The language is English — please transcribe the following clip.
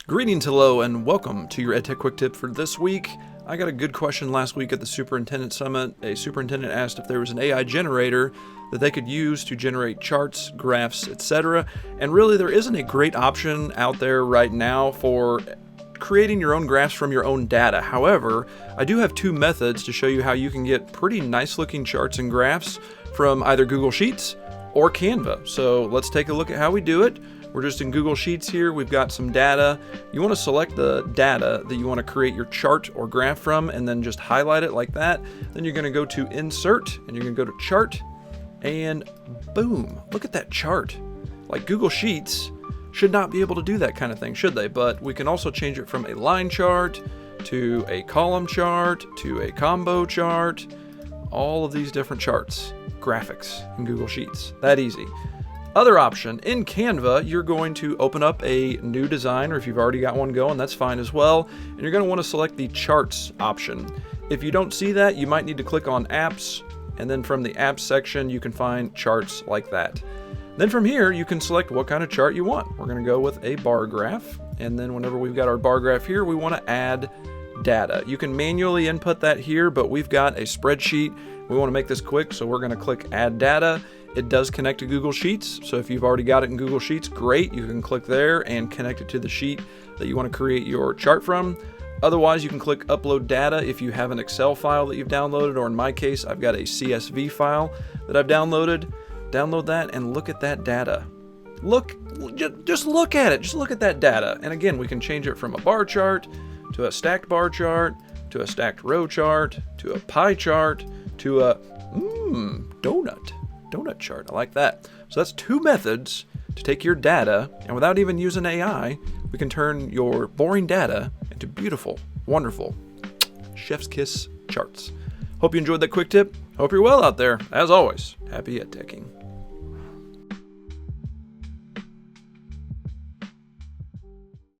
Greetings, hello, and welcome to your EdTech Quick Tip for this week. I got a good question last week at the Superintendent Summit. A superintendent asked if there was an AI generator that they could use to generate charts, graphs, etc. And really, there isn't a great option out there right now for creating your own graphs from your own data. However, I do have two methods to show you how you can get pretty nice looking charts and graphs from either Google Sheets or Canva. So let's take a look at how we do it. We're just in Google Sheets here. We've got some data. You want to select the data that you want to create your chart or graph from and then just highlight it like that. Then you're going to go to Insert and you're going to go to Chart and boom, look at that chart. Like Google Sheets should not be able to do that kind of thing, should they? But we can also change it from a line chart to a column chart to a combo chart. All of these different charts, graphics in Google Sheets, that easy. Other option, in Canva, you're going to open up a new design, or if you've already got one going, that's fine as well. And you're going to want to select the Charts option. If you don't see that, you might need to click on Apps, and then from the Apps section, you can find charts like that. Then from here, you can select what kind of chart you want. We're going to go with a bar graph, and then whenever we've got our bar graph here, we want to add data. You can manually input that here, but we've got a spreadsheet. We want to make this quick, so we're going to click Add Data. It does connect to Google Sheets, so if you've already got it in Google Sheets, great. You can click there and connect it to the sheet that you want to create your chart from. Otherwise, you can click Upload Data if you have an Excel file that you've downloaded, or in my case, I've got a CSV file that I've downloaded. Download that and look at that data. Just look at it. Just look at that data. And again, we can change it from a bar chart to a stacked bar chart to a stacked row chart to a pie chart to a donut chart. I like that. So that's two methods to take your data, and without even using AI, we can turn your boring data into beautiful, wonderful, chef's kiss charts. Hope you enjoyed that quick tip. Hope you're well out there. As always, happy edteching.